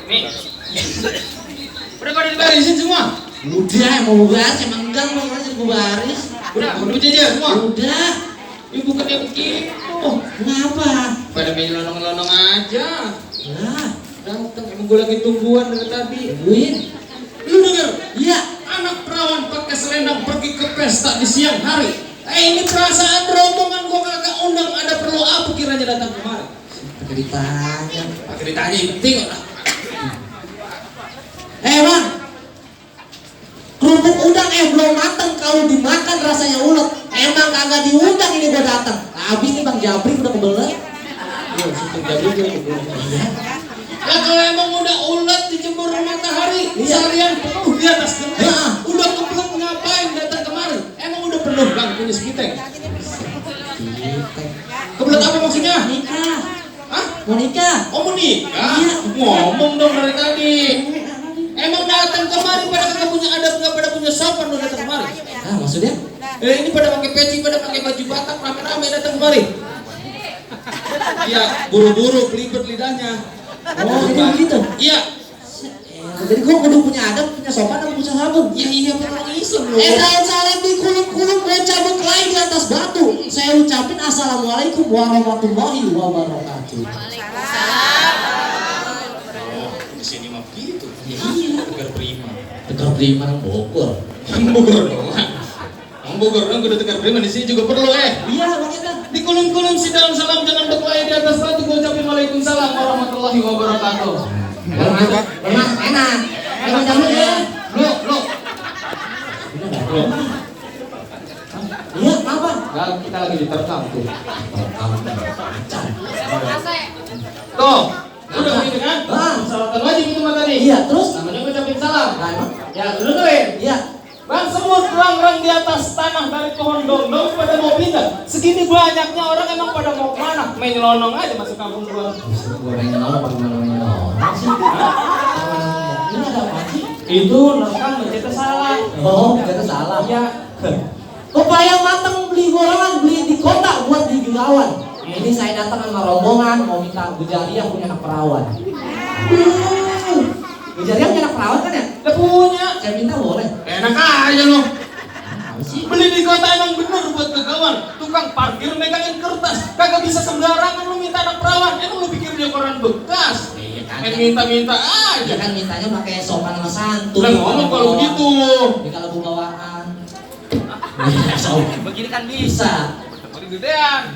Nih. Udah pada dibarisin semua? Udah, mau baris emang enggak mau baris gue baris. Udah jajar semua? Udah. Ini bukannya begitu. Oh, kenapa? Pada main lonong-lonong aja. Lah, Datang, emang gue lagi tungguan dari tadi. tungguin. Lu denger? Iya. Anak perawan pakai selendang pergi ke pesta di siang hari. Ini perasaan rombongan gua kagak undang, ada perlu apa kiranya datang kemari? Pakai ditanya. Pakai ditanya yang penting lah. Bang, kerupuk udang belum mateng, kalau dimakan rasanya ulet. Emang kagak diundang ini gua datang. Habis nih Bang Jabri udah kebelet. Yo, situ jadi dia kebelet. Ya kalau emang udah ulet dijemur matahari, seharian penuh di atas genteng. Udah kebelet ngapain datang kemari? Emang udah penuh Bang punya sepiteng. Kebelet apa maksudnya? Nikah. Hah? Mau nikah? Oh mau nikah? Iya. Ngomong dong dari tadi. Emang datang kemari pada kagak punya adab, nggak pada punya sopan lo datang kemari? Ah, maksudnya? Ini pada pakai peci, pada pakai baju Batak, rame-rame datang kemari. Iya, buru-buru pelibet lidahnya. Oh, ini begitu? Iya. Jadi gua kudu punya adab, punya sopan, dan punya sabun. Iya, orang Islam loh. Salam di kulum-kulum mau cabut lain di atas batu. Saya ucapin assalamualaikum warahmatullahi wabarakatuh. Di sini mah begitu. Iya. Tegar Prima. Tegar Prima nang Bogor. Bogor dong. Bogor dong, udah Tegar Prima di sini juga perlu Iya, makanya. Di kulum-kulum si dalam salam jangan berkelahi di atas batu. Gua ucapin waalaikumsalam warahmatullahi wabarakatuh. Enak. Emang jamu ya? Lo. Iya, apa? Nah, kita lagi diterkam tuh. Tuh, udah begitu kan? Salatan wajib itu mah tadi. Iya, terus? Namanya ngucapin salam. Nah, emang? Ya, lu dengerin. Iya. Bang semut rang-rang di atas tanah dari pohon dong-dong pada mau pindah. Segini banyaknya orang emang pada mau kemana? Main lonong aja masuk kampung gua. Gua main nyolong, main nyolong. Ini ada apa sih? Itu rekam mencetak salah. Oh, kata salah. Ya. Pepaya matang beli gorengan, beli di kota buat di Gilawan. Ini saya datang sama rombongan mau minta Gujariah punya anak perawan. Gujariah punya anak perawan kan ya? Udah punya. Saya minta boleh. Enak aja lo. Apa sih? Beli di kota emang bener buat kegawan. Tukang parkir megangin kertas. Kagak bisa sembarangan lu minta anak perawan. Emang lu pikir dia koran bekas? Iya kan. Minta-minta Dia aja. kan mintanya pakai sopan sama santun. Udah ngomong kalau begitu. Di kalau bawaan. Begini kan bisa. Gedean.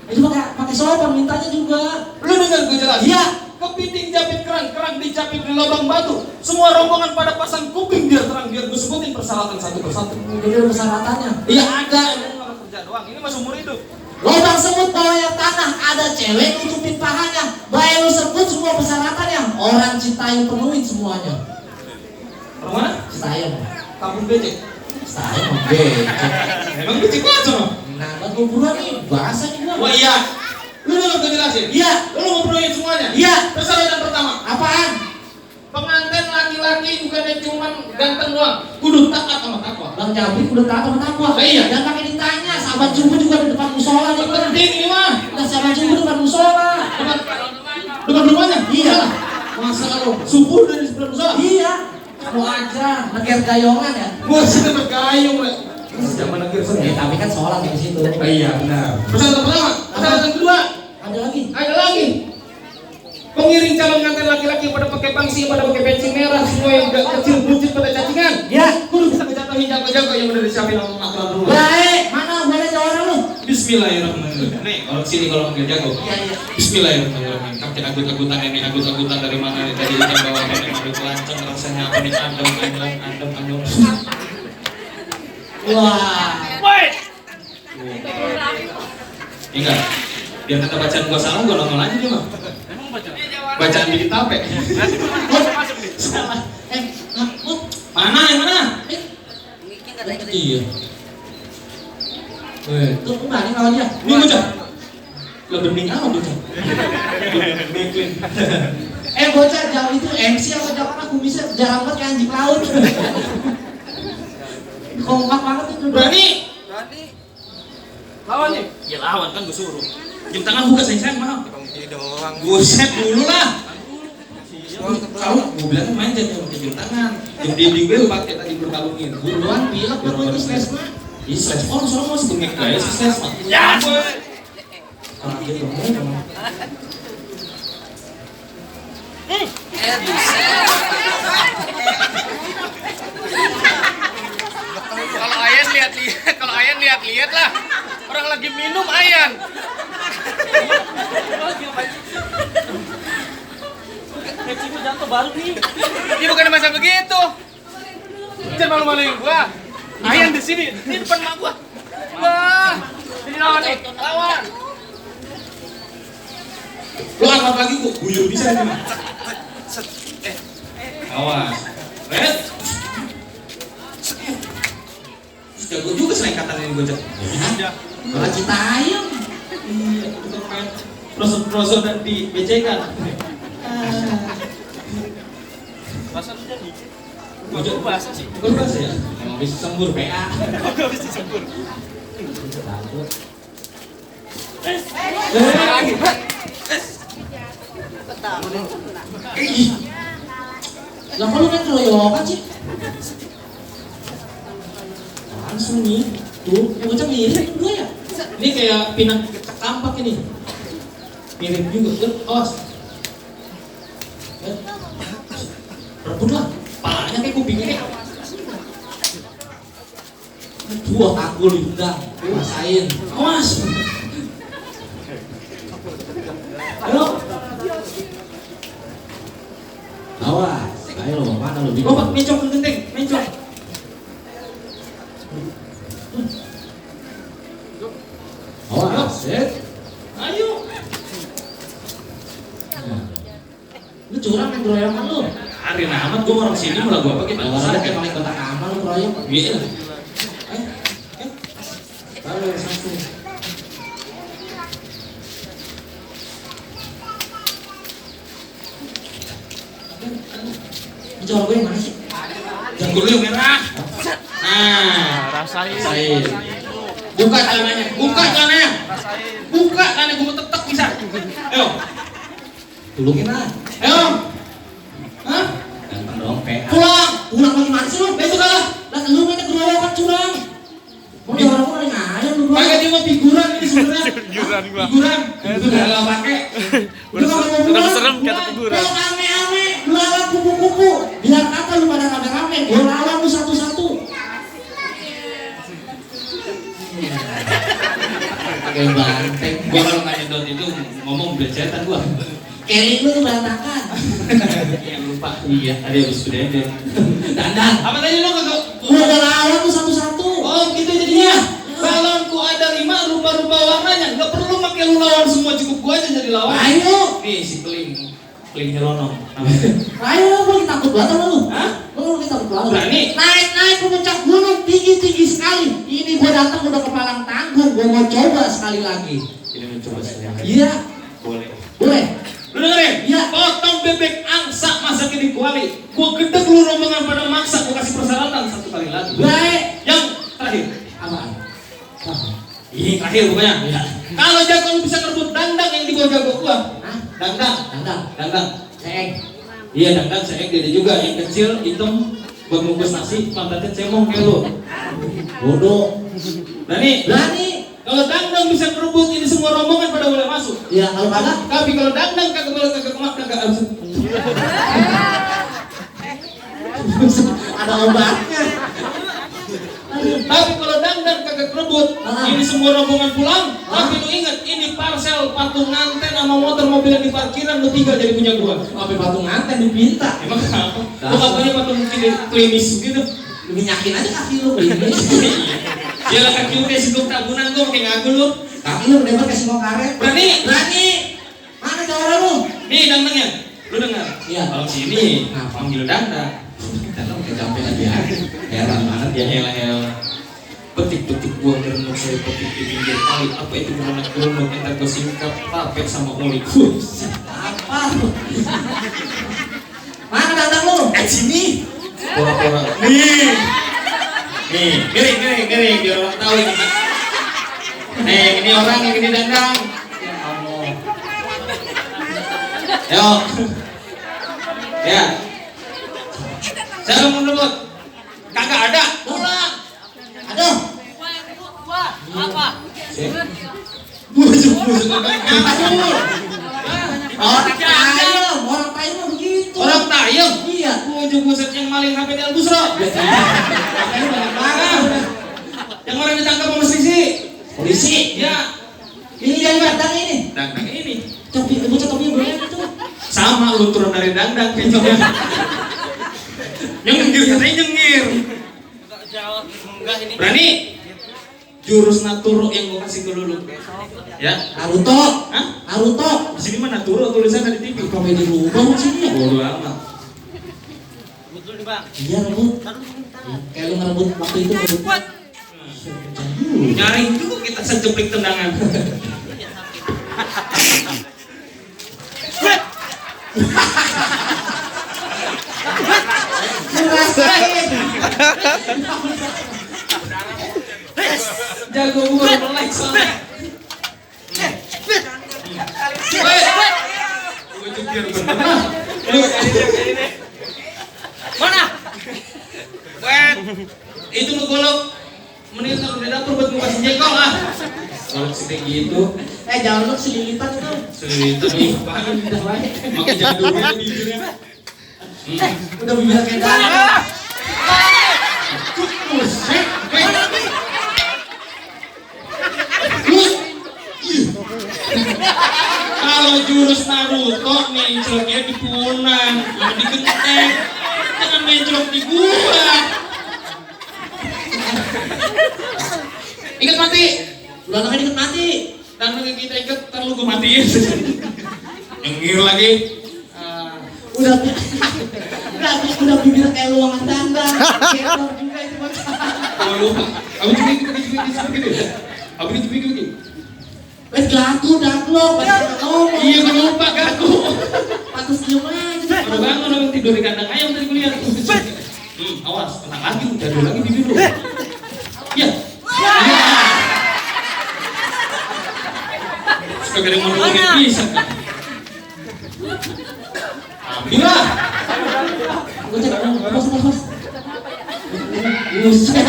Itu pakai sopan mintanya juga. Lu dengar gue jelas? Iya. Kepiting japit kerang dicapit di lubang batu. Semua rombongan pada pasang kuping biar terang, biar gue sebutin persyaratan satu persatu. Jadi ada persyaratannya. Iya ada, emang orang kerja doang. Ini mah seumur hidup. Lubang semut bawahnya tanah, ada cewek nutupin pahanya. Bayar lu sebut semua persyaratannya. Orang Citayam penuhin semuanya. Orang mana? Citayam. Kampung becek. Citayam mah becek. Emang becek banget sono. Nah, buat gua buruan nih, bahasa nih gua. Wah iya. Lu dengar gue jelasin? Iya. Lu mau penuhin semuanya? Iya. Persyaratan pertama. Apaan? Pengantin laki-laki bukannya cuman ganteng doang, kudu taat sama takwa. Bang Jabri udah tahu sama takwa. Iya. Dan pakai ditanya, sahabat subuh juga di depan musola nih. Penting ini mah. Udah sahabat subuh depan musola. Depan rumahnya? Iya. Masa lu subuh dari sebelah musola? Iya. Mau aja, negir gayongan ya. Gua sih dapat gayung, Mbak. Zaman negeri seni. Tapi kan sholat di situ. Iya, benar. Persyaratan pertama, persyaratan kedua. Ada lagi. Ada lagi. Pengiring calon nganten laki-laki yang pada pakai pangsi, yang pada pakai peci merah, semua yang udah kecil buncit pada cacingan. Ya. Kudu bisa ngejatuhin jago-jago yang udah disiapin sama maklan rumah. Baik, mana boleh jawab lu? Bismillahirrahmanirrahim. Nih, kalau sini kalau manggil jago. Iya, iya. Bismillahirrahmanirrahim. Kakek agut-agutan ini agut-agutan dari mana nih tadi ikan bawa nenek madu kelanceng rasanya apa nih adem. Wah. Enggak. Biar kata bacaan gua salah gua nongol aja dia mah. Bacaan bikin tape. Salah. Mana yang mana? Iya. Tuh kembali lawan dia. Ini bocah. Lo bening apa bocah? Beklin. Bocah jauh itu MC atau jangan aku bisa jarang banget kayak anjing laut. Kompak banget itu. Berani. Lawan nih. Ya lawan kan gue suruh. Jam tangan buka sayang-sayang mana? Buset dulu lah. bilang main jangan pakai jam tangan. Jam dinding gue pakai tadi berkalungin. Buruan pilek apa itu stresma? Ih, stres oh, soalnya mau sebengek guys, stres mah. Ya, boy. Orang gitu, Kalau Ayan lihat lah. Orang lagi minum Ayan. Kecil jatuh baru nih. Ini bukan masa begitu. Jangan malu-maluin gua. Ayan di sini, di depan mak gua. Wah, ini lawan nih, lawan. lo angkat lagi kok, buyur bisa nih mah. Awas, red. Jago juga selengkatan ini gojek. Ya. Malah Citayam. Iya, kita main prosot-prosot dan di BC kan. Masa lu jadi? Gojek Bahasa sih. Bukan bahasa ya? Emang bisa sembur PA. Aku habis disembur. Lagi. Lah kalau kan keroyokan sih. Langsung nih. Tuh, yang bocah mirip dua ya. Ini kayak pinang kampak ini. Mirip juga, kan? Awas. Rebut lah. Palanya kayak kupingnya kayak. Dua aku Linda, rasain. Awas. Ayo. Awas, ayo mana lu? Lompat mencok ke genteng, mencok. Awas, set. Ayo. Lu curang main keroyokan lu. Hari amat gua orang sini malah gua pakai Orang ada kayak paling kotak amal lu keroyok. Iya. Tahu satu. Jor gue mana sih? Jangan dulu yang merah. Nah, Rasain. buka celananya, buka celananya. Rasain. Buka celananya gua mau tetek bisa. Ayo. Tulungin lah. Ayo. Hah? Ganteng dong, PA. Pulang. Pulang lagi mana sih lu? Besok aja. Lah lu mainnya keroyokan curang. Mau dia orang orang ngayal lu. Pakai dia mah figuran ini sebenarnya. Figuran gua. Figuran. Itu enggak pakai. Udah serem kata figuran. Kalau ame-ame, lawan kupu-kupu. Biar kata lu pada rame-rame, gua lawan lu satu-satu. Pakai banteng. Gua kalau nanya dot itu ngomong belajaran gua. Kering lu tuh berantakan. Yang lupa. Iya, ada yang sudah ada. Dandan. Apa tadi lo kagak? Gua lawan lu satu-satu. Oh, gitu jadinya. Balonku ada 5 rupa-rupa warnanya. Enggak perlu pakai lu lawan semua, cukup gua aja jadi lawan. Ayo. Nih si Keling. Keling Nyerono. Ayo, lu takut banget sama lu. Hah? Lu takut banget. Berani? Naik ke puncak gunung tinggi-tinggi sekali. Ini gua datang udah ke Palang Tanggung. Gua mau coba sekali lagi. Ini mencoba sekali lagi. Iya. Boleh. Boleh. Lu dengerin? Iya. Potong bebek angsa masakin di kuali. Gua gedek lu rombongan pada maksa. Gua kasih persyaratan satu kali lagi. Baik. Yang terakhir. Apaan? Ini terakhir pokoknya. Iya. Kalau jago lu bisa ngerebut dandang yang di bawah jago gua. Hah? Dandang. Dandang. Dandang. Ceng. Iya dandang saya gede juga. Yang kecil hitam buat bungkus nasi. Pantatnya cemong kayak lu. Bodoh. Berani? Berani. Kalau dandang bisa ngerebut ini semua rombongan pada boleh masuk. Ya kalau kagak. Tapi kalau dandang kagak boleh kagak kemak kagak harus. Ada obatnya. Tapi kalau dandang kagak kerebut, ini semua rombongan pulang. Tapi lu ingat ini parsel patung nganten sama motor mobil yang di parkiran lu tinggal jadi punya gua. Sampai patung nganten dipinta. Emang kenapa? Lu gak punya patung klinis gitu? Minyakin aja kaki lu ini. Dia lah kaki lu kayak sindok tabunan gua kayak ngaku lu. Kaki lu udah kasih mau karet. Berani? Berani. Mana cara lu? Nih dandangnya. Lu dengar? Iya. Kalau sini panggil dandang. Dandang kayak capek aja. Heran banget ya. Elah. Petik-petik buah gerenuk saya petik di pinggir kali. Apa itu gerenuk gerenuk entar gue singkap tape sama uli. Apa? Mana dandang lu? Sini. Pura-pura. Nih. Miring biar orang tahu ini. Nih, ini orang yang ini dandang. Yo. Ya. Siapa mau rebut? Kagak ada. Pulang. Aduh. Apa? Busuk ngabur. Orang tayang mah begitu. Orang tayang. Iya. Buset yang maling HP di Albusro. Yang orang ditangkap sama polisi. Polisi. Ya. Ini yang dangdang ini. Dangdang ini. Topi, bocah topinya berapa itu? Sama lu turun dari dangdang kayaknya. Nyengir katanya nyengir. Enggak jawab, enggak ini. Berani? Jurus Naturo yang gua kasih ke lu. Ya. Naruto. Hah? Naruto. Di sini mah Naturo tulisannya di TV. Komedi berubah sini ya. Bodoh amat. Betul nih, Bang. Iya rebut. Kayak lu ngerebut waktu itu rebut. Nyaring juga kita sejeplik tendangan. Ngerasain. Jago gua melek soalnya. Gua jepir bener. Mana? Wet. Itu lu golok. Mending taruh di dapur buat ngupasin jengkol ah. Kalau sih kayak gitu. Jangan lu selilitan itu. Selilitan nih. Makin jangan dulu ya bibirnya. Udah bibir kayak darah. Buset. Kalau jurus Naruto mencroknya di punan, yang diketek, jangan mencrok di gua. Ikat mati. Udah anaknya dikit mati. Dan kita ikat, ntar lu gua matiin. Nyengir lagi. Udah bibir kayak luangan dandang. Ketor juga itu bocah. Oh lupa. Abis gitu. Abis gitu. Wes gagu daglok, ngomong. Iya gua lupa gagu. Patus diem aja. Udah bangun abang tidur di kandang ayam tadi kuliah. Awas, tenang lagi lu, jadul lagi bibir lu. Iya. Suka gak ada yang mau nolongin bisa kan? Ambillah. Gue cek, bos. Buset.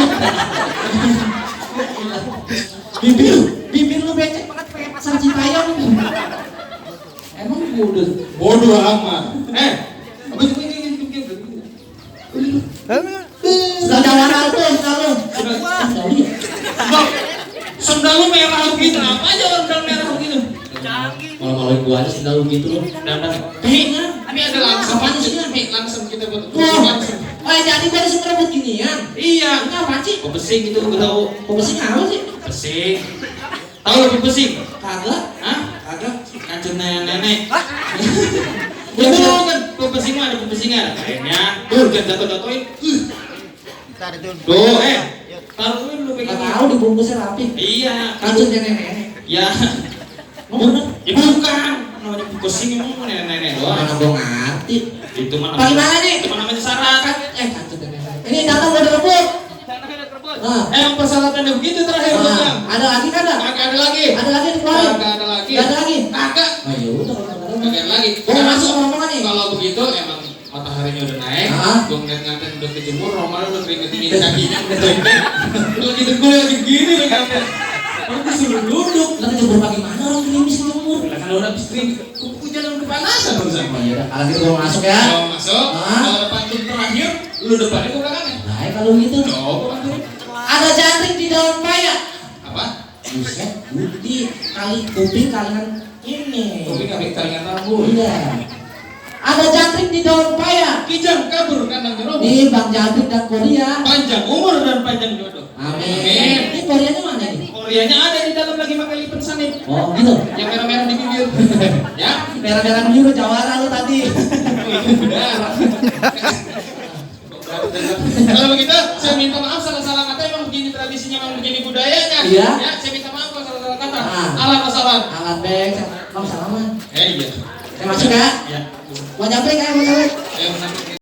Bibir lu becek banget pakai pasar Citayam. Emang bodoh amat. Apa juga ini? Sudah jawara tuh, selalu. Sendal lu merah gitu, apa aja sendal merah gitu? Canggih. Kalau gua aja sendal lu gitu loh. Tapi ada langsung aja sih, langsung kita buat langsung. Jadi gua harus ngerebut ginian. Iya. Ini apaan sih? Pesing gitu, gue tahu. Pembersih apa sih? Pesing. Tahu lebih pesing? Kagak. Hah? Kagak. Kacun nenek. Ya Itu udah. kan pepesing mah ada pepesingnya. Kayaknya. Tuh, jangan jatuh-jatuhin. Tuh, taruhin lu Gak pegang. tahu dibungkusnya rapi. Iya. Kacun nenek. Ya. Bener? Ya bukan. Namanya pepesing emang nenek-nenek doang. Mana gua ngerti. Itu mah Bagaimana nih? Itu mah namanya syarat. Kacun nenek. Ini datang udah rebut. Jangan terbut. Nah, Emang persyaratannya begitu terakhir bang. ada lagi kan? Kagak ada lagi. Ada lagi dikeluarin. Kagak ada lagi. Gak ada lagi. Kagak. Oh ya udah kalau nggak ada. Kagak ada lagi. Gua masuk rombongan nih. Kalau begitu emang mataharinya udah naik. Gua ngeliat nganten udah kejemur, Romal udah keringet dingin kakinya. Udah gitu gue lagi gini megangnya. Aku disuruh duduk. Lah jemur pagi mana orang gerimis jemur? Lah kalau udah habis kering, hujan kepanasan barusan. Oh iya, kalau gitu gua masuk ya. Kalau masuk, kalau depan tuh terakhir, lu depannya gua belakangnya. Nah, kalau gitu. Coba bantu. Ada jantrik di daun paya. Apa? Buset, putih kali kuping kalian ini. Kopi kami taringan rambut. Iya. Ada jantrik di daun paya. Kijang kabur kandang gerobak. Nih Bang Jantrik dan Korea. Panjang umur dan panjang jodoh. Amin. Ini Koreanya mana nih? Koreanya ada di dalam lagi makan lipen sanit. Oh gitu. Yang merah-merah di bibir. Ya. Merah-merah biru jawara lu tadi. Benar. Kalau begitu, saya minta maaf salah-salah kata. Emang begini tradisinya, emang begini budayanya. Iya. Ya, saya minta maaf kalau salah-salah kata. Ah. Alat kesalahan. Alat bek, Bang salaman. Iya. Saya masuk ya. Ya.